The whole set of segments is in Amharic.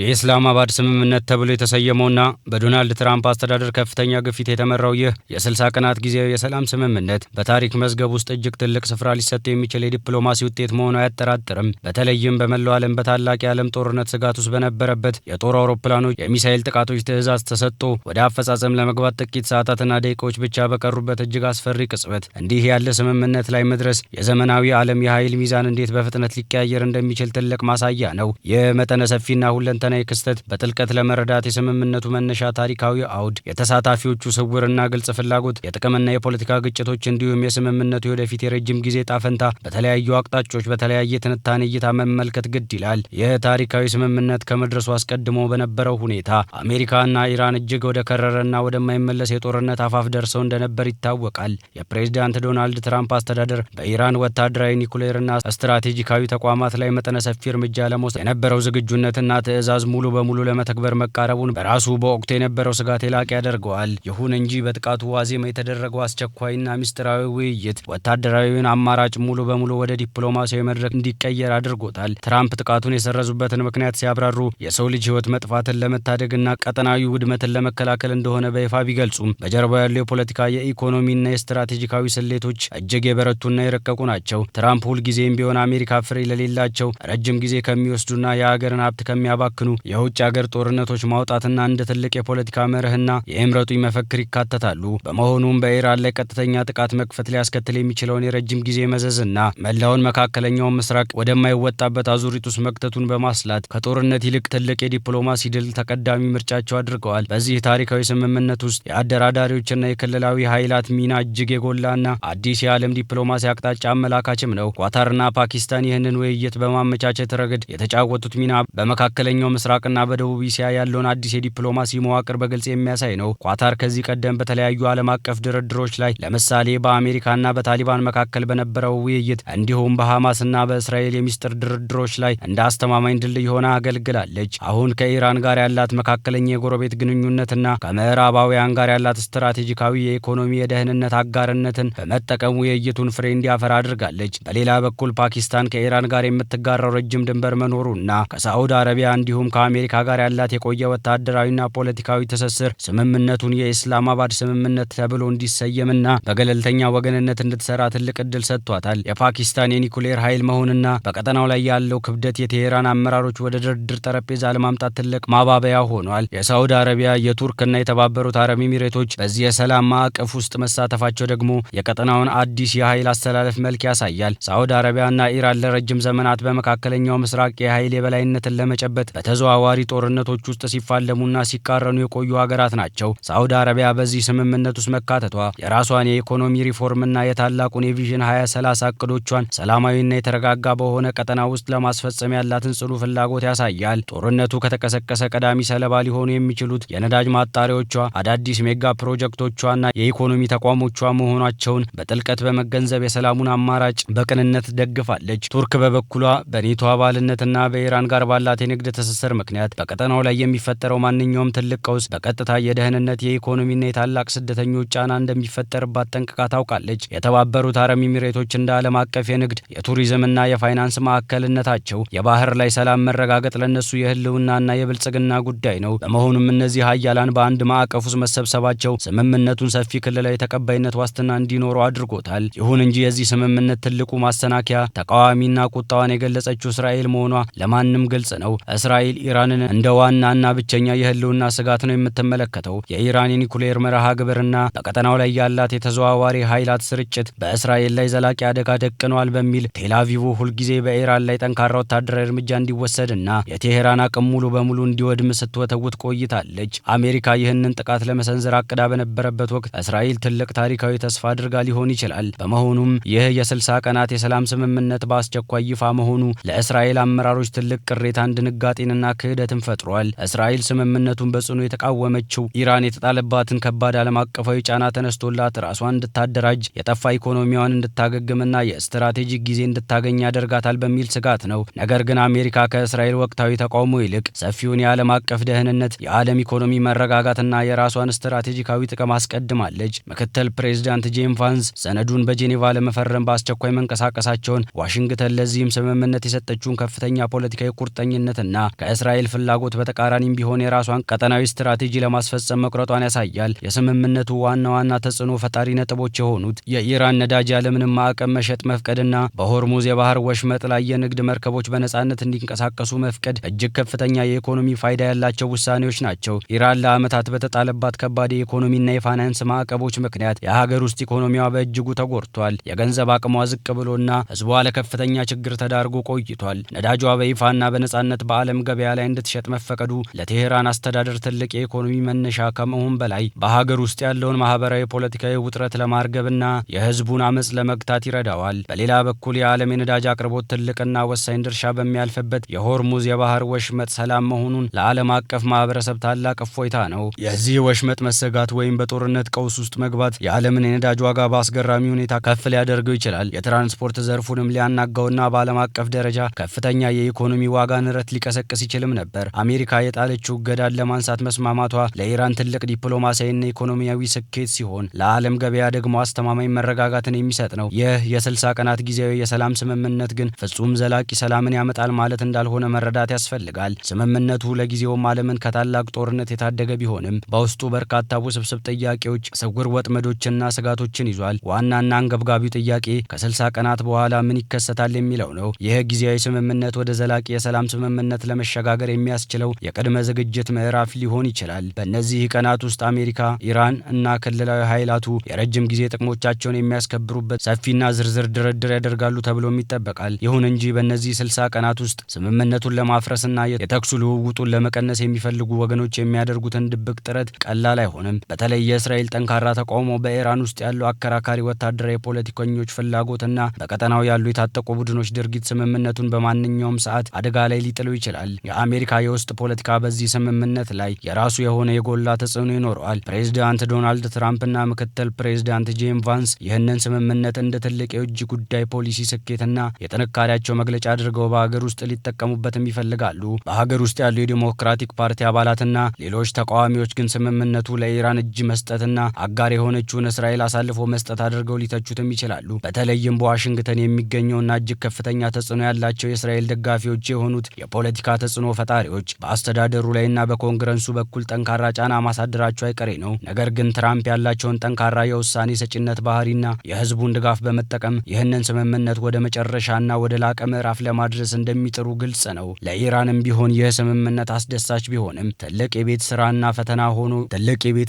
የኢስላማባድ ስምምነት ተብሎ የተሰየመውና በዶናልድ ትራምፕ አስተዳደር ከፍተኛ ግፊት የተመራው ይህ የ60 ቀናት ጊዜያዊ የሰላም ስምምነት በታሪክ መዝገብ ውስጥ እጅግ ትልቅ ስፍራ ሊሰጠው የሚችል የዲፕሎማሲ ውጤት መሆኑ አያጠራጥርም። በተለይም በመላው ዓለም በታላቅ የዓለም ጦርነት ስጋት ውስጥ በነበረበት የጦር አውሮፕላኖች የሚሳኤል ጥቃቶች ትዕዛዝ ተሰጥቶ ወደ አፈጻጸም ለመግባት ጥቂት ሰዓታትና ደቂቃዎች ብቻ በቀሩበት እጅግ አስፈሪ ቅጽበት እንዲህ ያለ ስምምነት ላይ መድረስ የዘመናዊ ዓለም የኃይል ሚዛን እንዴት በፍጥነት ሊቀያየር እንደሚችል ትልቅ ማሳያ ነው። የመጠነ ሰፊና ሁለንተናዊ ክስተት በጥልቀት ለመረዳት የስምምነቱ መነሻ ታሪካዊ አውድ፣ የተሳታፊዎቹ ስውርና ግልጽ ፍላጎት፣ የጥቅምና የፖለቲካ ግጭቶች እንዲሁም የስምምነቱ የወደፊት የረጅም ጊዜ ጣፈንታ በተለያዩ አቅጣጫዎች በተለያየ ትንታኔ እይታ መመልከት ግድ ይላል። ይህ ታሪካዊ ስምምነት ከመድረሱ አስቀድሞ በነበረው ሁኔታ አሜሪካና ኢራን እጅግ ወደ ከረረና ወደማይመለስ የጦርነት አፋፍ ደርሰው እንደነበር ይታወቃል። የፕሬዝዳንት ዶናልድ ትራምፕ አስተዳደር በኢራን ወታደራዊ ኒኩሌርና ስትራቴጂካዊ ተቋማት ላይ መጠነ ሰፊ እርምጃ ለመውሰድ የነበረው ዝግጁነትና ትዕዛዝ ሙሉ በሙሉ ለመተግበር መቃረቡን በራሱ በወቅቱ የነበረው ስጋት የላቀ ያደርገዋል። ይሁን እንጂ በጥቃቱ ዋዜማ የተደረገው አስቸኳይና ምስጢራዊ ውይይት ወታደራዊውን አማራጭ ሙሉ በሙሉ ወደ ዲፕሎማሲያዊ መድረክ እንዲቀየር አድርጎታል። ትራምፕ ጥቃቱን የሰረዙበትን ምክንያት ሲያብራሩ የሰው ልጅ ሕይወት መጥፋትን ለመታደግና ቀጠናዊ ውድመትን ለመከላከል እንደሆነ በይፋ ቢገልጹም በጀርባው ያለው የፖለቲካ የኢኮኖሚና የስትራቴጂካዊ ስሌቶች እጅግ የበረቱና የረቀቁ ናቸው። ትራምፕ ሁልጊዜም ቢሆን አሜሪካ ፍሬ ለሌላቸው ረጅም ጊዜ ከሚወስዱና የሀገርን ሀብት ከሚያባክኑ የውጭ ሀገር ጦርነቶች ማውጣትና እንደ ትልቅ የፖለቲካ መርህና የምረጡኝ መፈክር ይካተታሉ። በመሆኑም በኢራን ላይ ቀጥተኛ ጥቃት መክፈት ሊያስከትል የሚችለውን የረጅም ጊዜ መዘዝና መላውን መካከለኛውን ምስራቅ ወደማይወጣበት አዙሪት ውስጥ መክተቱን በማስላት ከጦርነት ይልቅ ትልቅ የዲፕሎማሲ ድል ተቀዳሚ ምርጫቸው አድርገዋል። በዚህ ታሪካዊ ስምምነት ውስጥ የአደራዳሪዎችና የክልላዊ ኃይላት ሚና እጅግ የጎላና አዲስ የዓለም ዲፕሎማሲ አቅጣጫ አመላካችም ነው። ኳታርና ፓኪስታን ይህንን ውይይት በማመቻቸት ረገድ የተጫወቱት ሚና በመካከለኛው ምስራቅና በደቡብ እስያ ያለውን አዲስ የዲፕሎማሲ መዋቅር በግልጽ የሚያሳይ ነው። ኳታር ከዚህ ቀደም በተለያዩ ዓለም አቀፍ ድርድሮች ላይ ለምሳሌ በአሜሪካና በታሊባን መካከል በነበረው ውይይት እንዲሁም በሐማስና በእስራኤል የሚስጥር ድርድሮች ላይ እንደ አስተማማኝ ድልድይ ሆና አገልግላለች። አሁን ከኢራን ጋር ያላት መካከለኛ የጎረቤት ግንኙነትና ከምዕራባውያን ጋር ያላት ስትራቴጂካዊ የኢኮኖሚ የደህንነት አጋርነትን በመጠቀም ውይይቱን ፍሬ እንዲያፈራ አድርጋለች። በሌላ በኩል ፓኪስታን ከኢራን ጋር የምትጋራው ረጅም ድንበር መኖሩና ከሳዑዲ አረቢያ እንዲሁም ከአሜሪካ ጋር ያላት የቆየ ወታደራዊና ፖለቲካዊ ትስስር ስምምነቱን የኢስላማባድ ስምምነት ተብሎ እንዲሰየምና በገለልተኛ ወገንነት እንድትሰራ ትልቅ እድል ሰጥቷታል። የፓኪስታን የኒኩሌር ኃይል መሆንና በቀጠናው ላይ ያለው ክብደት የቴሄራን አመራሮች ወደ ድርድር ጠረጴዛ ለማምጣት ትልቅ ማባበያ ሆኗል። የሳዑዲ አረቢያ፣ የቱርክና የተባበሩት አረብ ኤሚሬቶች በዚህ የሰላም ማዕቀፍ ውስጥ መሳተፋቸው ደግሞ የቀጠናውን አዲስ የኃይል አስተላለፍ መልክ ያሳያል። ሳዑዲ አረቢያና ኢራን ለረጅም ዘመናት በመካከለኛው ምስራቅ የኃይል የበላይነትን ለመጨበጥ በተዘዋዋሪ ጦርነቶች ውስጥ ሲፋለሙና ሲቃረኑ የቆዩ ሀገራት ናቸው። ሳዑዲ አረቢያ በዚህ ስምምነት ውስጥ መካተቷ የራሷን የኢኮኖሚ ሪፎርምና የታላቁን የቪዥን 2030 እቅዶቿን ሰላማዊና የተረጋጋ በሆነ ቀጠና ውስጥ ለማስፈጸም ያላትን ጽኑ ፍላጎት ያሳያል። ጦርነቱ ከተቀሰቀሰ ቀዳሚ ሰለባ ሊሆኑ የሚችሉት የነዳጅ ማጣሪያዎቿ፣ አዳዲስ ሜጋ ፕሮጀክቶቿና የኢኮኖሚ ተቋሞቿ መሆናቸውን በጥልቀት በመገንዘብ የሰላሙን አማራጭ በቅንነት ደግፋለች። ቱርክ በበኩሏ በኔቶ አባልነትና በኢራን ጋር ባላት የንግድ ትስስር ምክንያት በቀጠናው ላይ የሚፈጠረው ማንኛውም ትልቅ ቀውስ በቀጥታ የደህንነት የኢኮኖሚና የታላቅ ስደተኞች ጫና እንደሚፈጠርባት ጠንቅቃ ታውቃለች። የተባበሩት አረብ ኤሚሬቶች እንደ ዓለም አቀፍ የንግድ የቱሪዝምና የፋይናንስ ማዕከልነታቸው የባህር ላይ ሰላም መረጋገጥ ለነሱ የህልውናና የብልጽግና ጉዳይ ነው። በመሆኑም እነዚህ ሀያላን በአንድ ማዕቀፍ ውስጥ መሰብሰባቸው ስምምነቱን ሰፊ ክልላዊ ተቀባይነት ዋስትና እንዲኖረው አድርጎታል። ይሁን እንጂ የዚህ ስምምነት ትልቁ ማሰናከያ ተቃዋሚና ቁጣዋን የገለጸችው እስራኤል መሆኗ ለማንም ግልጽ ነው። እስራኤል ኢራንን እንደ ዋናና ብቸኛ የህልውና ስጋት ነው የምትመለከተው። የኢራን የኒኩሌር መርሃ ግብርና በቀጠናው ላይ ያላት የተዘዋዋሪ ኃይላት ስርጭት በእስራኤል ላይ ዘላቂ አደጋ ደቅኗል በሚል ቴልአቪቭ ሁልጊዜ በኢራን ላይ ጠንካራ ወታደራዊ እርምጃ እንዲወሰድና የቴሄራን አቅም ሙሉ በሙሉ እንዲወድም ስትወተውት ቆይታለች። አሜሪካ ይህንን ጥቃት ለመሰንዘር አቅዳ በነበረበት ወቅት እስራኤል ትልቅ ታሪካዊ ተስፋ አድርጋ ሊሆን ይችላል። በመሆኑም ይህ የ60 ቀናት የሰላም ስምምነት በአስቸኳይ ይፋ መሆኑ ለእስራኤል አመራሮች ትልቅ ቅሬታን፣ ድንጋጤንና ክህደትን ፈጥሯል። እስራኤል ስምምነቱን በጽኑ የተቃወመችው ኢራን የተጣለባትን ከባድ ዓለም አቀፋዊ ጫና ተነስቶላት ራሷን እንድታደራጅ፣ የጠፋ ኢኮኖሚዋን እንድታገግምና የስትራቴጂክ ጊዜ እንድታገኝ ያደርጋታል በሚል ስጋት ነው። ነገር ግን አሜሪካ ከእስራኤል ወቅታዊ ተቃውሞ ይልቅ ሰፊውን የዓለም አቀፍ ደህንነት፣ የዓለም ኢኮኖሚ መረጋጋትና የራሷን ስትራቴጂካዊ ጥቅም አስቀድማለች። ምክትል ፕሬዚዳንት ጄም ቫንስ ሰነዱን በጄኔቫ ለመፈረም በአስቸኳይ መንቀሳቀሳቸውን ዋሽንግተን ለዚህም ስምምነት የሰጠችውን ከፍተኛ ፖለቲካዊ ቁርጠኝነትና ከእስራኤል ፍላጎት በተቃራኒም ቢሆን የራሷን ቀጠናዊ ስትራቴጂ ለማስፈጸም መቁረጧን ያሳያል። የስምምነቱ ዋና ተጽዕኖ ፈጣሪ ነጥቦች የሆኑት የኢራን ነዳጅ ያለምንም ማዕቀብ መሸጥ መፍቀድና በሆርሙዝ የባህር ወሽመጥ ላይ የንግድ መርከቦች በነጻነት እንዲንቀሳቀሱ መፍቀድ እጅግ ከፍተኛ የኢኮኖሚ ፋይዳ ያላቸው ውሳኔዎች ናቸው። ኢራን ለዓመታት በተጣለባት ከባድ የኢኮኖሚና የፋይናንስ ማዕቀቦች ምክንያት የሀገር ውስጥ ኢኮኖሚዋ በእጅጉ ተጎድቷል። የገንዘብ አቅሟ ዝቅ ብሎና ህዝቧ ለከፍተኛ ችግር ተዳርጎ ቆይቷል። ነዳጇ በይፋና በነጻነት በዓለም ገበያ ላይ እንድትሸጥ መፈቀዱ ለቴሄራን አስተዳደር ትልቅ የኢኮኖሚ መነሻ ከመሆን በላይ በሀገር ውስጥ ያለውን ማህበራዊ፣ ፖለቲካዊ ውጥረት ለማርገብና የህዝቡን አመጽ ለመግታት ይረዳዋል። በሌላ በኩል የዓለም የነዳጅ አቅርቦት ትልቅና ወሳኝ ድርሻ በሚያልፍበት የሆርሙዝ የባህር ወሽመጥ ሰላም መሆኑን ለዓለም አቀፍ ማህበረሰብ ታላቅ እፎይታ ነው። የዚህ ወሽመጥ መሰጋት ወይም በጦርነት ቀውስ ውስጥ መግባት የዓለምን የነዳጅ ዋጋ በአስገራሚ ሁኔታ ከፍ ሊያደርገው ይችላል። የትራንስፖርት ዘርፉንም ሊያናጋውና በዓለም አቀፍ ደረጃ ከፍተኛ የኢኮኖሚ ዋጋ ንረት ሊቀሰቅስ ይችልም ነበር። አሜሪካ የጣለችው እገዳን ለማንሳት መስማማቷ ለኢራን ትልቅ ዲፕሎማሲያዊና ኢኮኖሚያዊ ስኬት ሲሆን ለዓለም ገበያ ደግሞ አስተማማኝ መረጋጋትን የሚሰጥ ነው። ይህ የ60 ቀናት ጊዜያዊ የሰላም ስምምነት ግን ፍጹም ዘላቂ ሰላምን ያመጣል ማለት እንዳልሆነ መረዳት ያስፈልጋል። ስምምነቱ ለጊዜውም ዓለምን ከታላቅ ጦርነት የታደገ ቢሆንም በውስጡ በርካታ ውስብስብ ጥያቄዎች፣ ስውር ወጥመዶችና ስጋቶችን ይዟል። ዋናና አንገብጋቢው ጥያቄ ከ60 ቀናት በኋላ ምን ይከሰታል የሚለው ነው። ይህ ጊዜያዊ ስምምነት ወደ ዘላቂ የሰላም ስምምነት ለመሸጋገር የሚያስችለው የቅድመ ዝግጅት ምዕራፍ ሊሆን ይችላል። በእነዚህ ቀናት ውስጥ አሜሪካ፣ ኢራን እና ክልላዊ ኃይላቱ የረጅም ጊዜ ጥቅሞቻቸውን የሚያስከብሩበት ሰፊና ዝርዝር ድርድር ያደርጋሉ ተብሎም ይጠበቃል። ይሁን እንጂ በእነዚህ 60 ቀናት ውስጥ ስምምነቱን ለማፍረስና የተኩስ ልውውጡን ለመቀነስ የሚፈልጉ ወገኖች የሚያደርጉትን ድብቅ ጥረት ቀላል አይሆንም። በተለይ የእስራኤል ጠንካራ ተቃውሞ፣ በኢራን ውስጥ ያለው አከራካሪ ወታደራዊ ፖለቲከኞች ፍላጎትና በቀጠናው ያሉ የታጠቁ ቡድኖች ድርጊት ስምምነቱን በማንኛውም ሰዓት አደጋ ላይ ሊጥለው ይችላል። የአሜሪካ የውስጥ ፖለቲካ በዚህ ስምምነት ላይ የራሱ የሆነ የጎላ ተጽዕኖ ይኖረዋል። ፕሬዚዳንት ዶናልድ ትራምፕና ምክትል ፕሬዚዳንት ጄም ቫንስ ይህንን ስምምነት እንደ ትልቅ የውጭ ጉዳይ ፖሊሲ ስኬትና የጥንካሬያቸው መግለጫ አድርገው በሀገር ውስጥ ሊጠቀሙበትም ይፈልጋሉ። በሀገር ውስጥ ያሉ የዲሞክራቲክ ፓርቲ አባላትና ሌሎች ተቃዋሚዎች ግን ስምምነቱ ለኢራን እጅ መስጠትና አጋር የሆነችውን እስራኤል አሳልፎ መስጠት አድርገው ሊተቹትም ይችላሉ። በተለይም በዋሽንግተን የሚገኘውና እጅግ ከፍተኛ ተጽዕኖ ያላቸው የእስራኤል ደጋፊዎች የሆኑት የፖለቲካ ተጽዕኖ ፈጣሪዎች በአስተዳደሩ ላይና በኮንግረሱ በኩል ጠንካራ ጫና ማሳደራቸው አይቀሬ ነው። ነገር ግን ትራምፕ ያላቸውን ጠንካራ የውሳኔ ሰጪነት ባህሪና የህዝቡን ድጋፍ በመጠቀም ይህንን ስምምነት ወደ መጨረሻና ወደ ላቀ ምዕራፍ ለማድረስ እንደሚጥሩ ግልጽ ነው። ለኢራንም ቢሆን ይህ ስምምነት አስደሳች ቢሆንም ትልቅ የቤት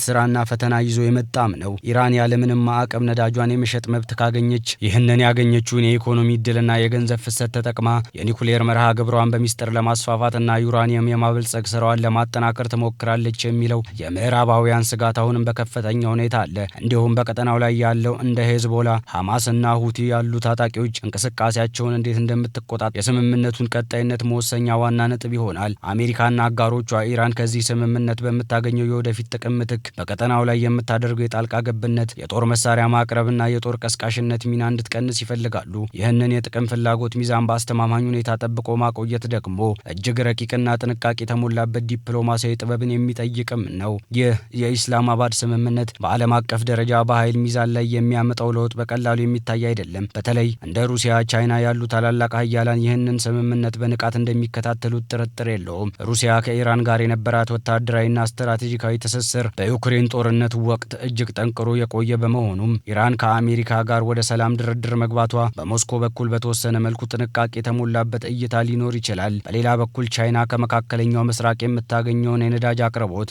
ስራና ፈተና ይዞ የመጣም ነው። ኢራን ያለምንም ማዕቀብ ነዳጇን የመሸጥ መብት ካገኘች ይህንን ያገኘችውን የኢኮኖሚ እድልና የገንዘብ ፍሰት ተጠቅማ የኒኩሌር መርሃ ግብሯን በሚስጥር ለማስፋፋትና ዩራኒየም የማበልጸግ ስራዋን ለማጠናከር ትሞክራለች የሚለው የምዕራባውያን ስጋት አሁንም በከፍተኛ ሁኔታ አለ። እንዲሁም በቀጠናው ላይ ያለው እንደ ሄዝቦላ፣ ሐማስና ሁቲ ያሉ ታጣቂዎች እንቅስቃሴያቸውን እንዴት እንደምትቆጣጠር የስምምነቱን ቀጣይነት መወሰኛ ዋና ነጥብ ይሆናል። አሜሪካና አጋሮቿ ኢራን ከዚህ ስምምነት በምታገኘው የወደፊት ጥቅም ምትክ በቀጠናው ላይ የምታደርገው የጣልቃ ገብነት፣ የጦር መሳሪያ ማቅረብና የጦር ቀስቃሽነት ሚና እንድትቀንስ ይፈልጋሉ። ይህንን የጥቅም ፍላጎት ሚዛን በአስተማማኝ ሁኔታ ጠብቆ ማቆየት ደግሞ እጅግ ረቂቅና ጥንቃቄ የተሞላበት ዲፕሎማሲያዊ ጥበብን የሚጠይቅም ነው። ይህ የኢስላማባድ ስምምነት በዓለም አቀፍ ደረጃ በኃይል ሚዛን ላይ የሚያመጣው ለውጥ በቀላሉ የሚታይ አይደለም። በተለይ እንደ ሩሲያ፣ ቻይና ያሉ ታላላቅ ሀያላን ይህንን ስምምነት በንቃት እንደሚከታተሉት ጥርጥር የለውም። ሩሲያ ከኢራን ጋር የነበራት ወታደራዊና ስትራቴጂካዊ ትስስር በዩክሬን ጦርነት ወቅት እጅግ ጠንክሮ የቆየ በመሆኑም ኢራን ከአሜሪካ ጋር ወደ ሰላም ድርድር መግባቷ በሞስኮ በኩል በተወሰነ መልኩ ጥንቃቄ የተሞላበት እይታ ሊኖር ይችላል። በሌላ በኩል ቻይና ከመካከለኛው ምስራቅ የምታገኘውን የነዳጅ አቅርቦት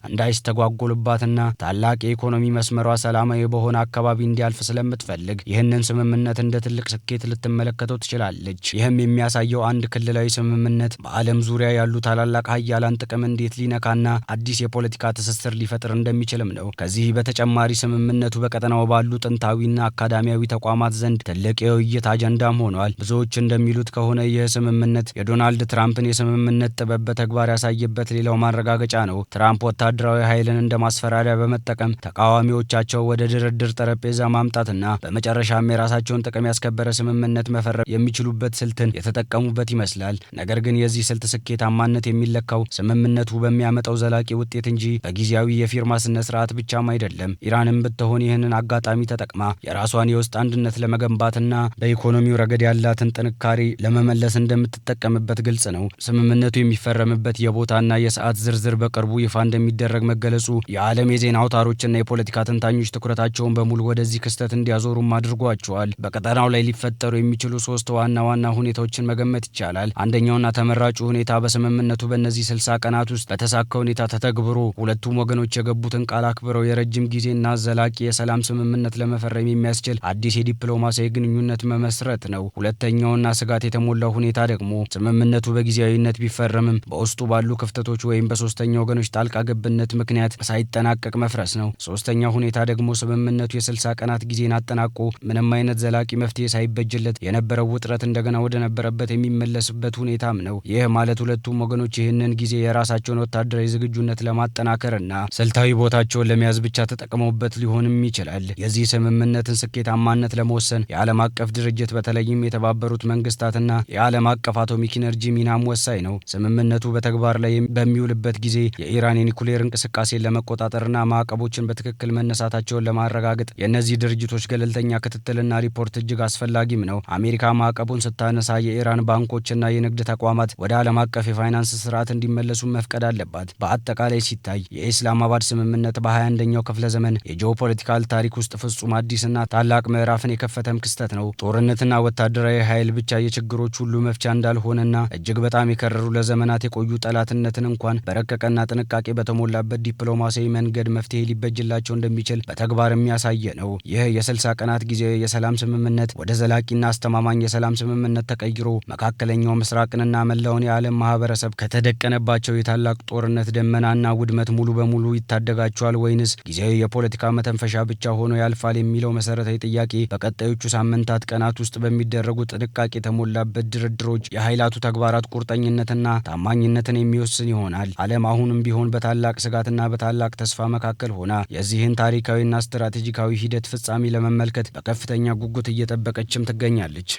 እንዳይስተጓጎልባትና ታላቅ የኢኮኖሚ መስመሯ ሰላማዊ በሆነ አካባቢ እንዲያልፍ ስለምትፈልግ ይህንን ስምምነት እንደ ትልቅ ስኬት ልትመለከተው ትችላለች። ይህም የሚያሳየው አንድ ክልላዊ ስምምነት በዓለም ዙሪያ ያሉ ታላላቅ ሀያላን ጥቅም እንዴት ሊነካና አዲስ የፖለቲካ ትስስር ሊፈጥር እንደሚችልም ነው። ከዚህ በተጨማሪ ስምምነቱ በቀጠናው ባሉ ጥንታዊና አካዳሚያዊ ተቋማት ዘንድ ትልቅ የውይይት አጀንዳም ሆኗል። ብዙዎች እንደሚሉት ከሆነ ይህ ስምምነት የዶናልድ ትራምፕን የስምምነት ጥበብ በተግባር ያሳየበት ሌላው ማረጋገጫ ነው። ትራምፕ ወታደራዊ ኃይልን እንደ ማስፈራሪያ በመጠቀም ተቃዋሚዎቻቸው ወደ ድርድር ጠረጴዛ ማምጣትና በመጨረሻም የራሳቸውን ጥቅም ያስከበረ ስምምነት መፈረም የሚችሉበት ስልትን የተጠቀሙበት ይመስላል። ነገር ግን የዚህ ስልት ስኬታማነት የሚለካው ስምምነቱ በሚያመጣው ዘላቂ ውጤት እንጂ በጊዜያዊ የፊርማ ስነ ስርዓት ብቻም አይደለም። ኢራንም ብትሆን ይህንን አጋጣሚ ተጠቅማ የራሷን የውስጥ አንድነት ለመገንባትና በኢኮኖሚው ረገድ ያላትን ጥንካሬ ለመመለስ እንደምትጠቀምበት ግልጽ ነው። ስምምነቱ የሚፈረምበት የቦታና የሰዓት ዝርዝር በቅርቡ ይፋ እንደሚደረግ መገለጹ የዓለም የዜና አውታሮችና የፖለቲካ ተንታኞች ትኩረታቸውን በሙሉ ወደዚህ ክስተት እንዲያዞሩም አድርጓቸዋል። በቀጠናው ላይ ሊፈጠሩ የሚችሉ ሶስት ዋና ዋና ሁኔታዎችን መገመት ይቻላል። አንደኛውና ተመራጩ ሁኔታ በስምምነቱ በእነዚህ 60 ቀናት ውስጥ በተሳካ ሁኔታ ተተግብሮ ሁለቱም ወገኖች የገቡትን ቃል አክብረው የረጅም ጊዜና ዘላቂ የሰላም ስምምነት ለመፈረም የሚያስችል አዲስ የዲፕሎማሲያዊ ግንኙነት መመስረት ነው። ሁለተኛውና ስጋት የተሞላው ሁኔታ ደግሞ ስምምነቱ በጊዜያዊነት ቢፈረምም በውስጡ ባሉ ክፍተቶች ወይም በሶስተኛ ወገኖች ጣልቃ ገብነት ምክንያት ሳይጠናቀቅ መፍረስ ነው። ሶስተኛው ሁኔታ ደግሞ ስምምነቱ የ60 ቀናት ጊዜን አጠናቆ ምንም አይነት ዘላቂ መፍትሄ ሳይበጅለት የነበረው ውጥረት እንደገና ወደ ነበረበት የሚመለስበት ሁኔታም ነው። ይህ ማለት ሁለቱም ወገኖች ይህንን ጊዜ የራሳቸውን ወታደራዊ ዝግጁነት ለማጠናከርና ስልታዊ ቦታቸውን ለመያዝ ብቻ ተጠቅመውበት ሊሆንም ይችላል። የዚህ ስምምነትን ስኬታማነት ለመወሰን የዓለም አቀፍ ድርጅት በተለይም የተባበሩት መንግስታትና የዓለም አቀፍ አቶሚክ ኢነርጂ ሚናም ወሳኝ ነው። ስምምነቱ በተግባር ላይ በሚውልበት ጊዜ የኢራን የኒኩሌር እንቅስቃሴን ለመቆጣጠርና ማዕቀቦችን በትክክል መነሳታቸውን ለማረጋገጥ የእነዚህ ድርጅቶች ገለልተኛ ክትትልና ሪፖርት እጅግ አስፈላጊም ነው። አሜሪካ ማዕቀቡን ስታነሳ የኢራን ባንኮችና የንግድ ተቋማት ወደ ዓለም አቀፍ የፋይናንስ ስርዓት እንዲመለሱ መፍቀድ አለባት። በአጠቃላይ ሲታይ የኢስላማባድ ስምምነት በ21ኛው ክፍለ ዘመን የጂኦፖለቲካል ታሪክ ውስጥ ፍጹም አዲስና ታላቅ ምዕራፍን የከፈተም ክስተት ነው። ጦርነትና ወታደራዊ ኃይል ብቻ የችግሮች ሁሉ መፍቻ እንዳልሆነና እጅግ በጣም የከረሩ ለዘመናት የቆዩ ጠላትነትን እንኳን በረቀቀና ጥንቃቄ በተሞላበት ዲፕሎማሲያዊ መንገድ መፍትሄ ሊበጅላቸው እንደሚችል በተግባር የሚያሳየ ነው። ይህ የ60 ቀናት ጊዜ የሰላም ስምምነት ወደ ዘላቂና አስተማማኝ የሰላም ስምምነት ተቀይሮ መካከለኛው ምስራቅንና መላውን የዓለም ማህበረሰብ ከተደቀነባቸው የታላቅ ጦርነት ደመናና ውድመት ሙሉ በሙሉ ይታደጋቸዋል ወይንስ ጊዜያዊ የፖለቲካ መተንፈሻ ብቻ ሆኖ ያልፋል የሚለው መሰረታዊ ጥያቄ በቀጣዮቹ ሳምንታት ቀናት ውስጥ በሚደረጉ ጥንቃቄ የተሞላበት ድርድሮች የኃይላቱ ተግባራት ቁርጠኝነትና ታማኝነትን የሚወስን ይሆናል። ዓለም አሁንም ቢሆን በታላቅ ስጋትና በታላቅ ተስፋ መካከል ሆና የዚህን ታሪካዊና ስትራቴጂካዊ ሂደት ፍጻሜ ለመመልከት በከፍተኛ ጉጉት እየጠበቀችም ትገኛለች።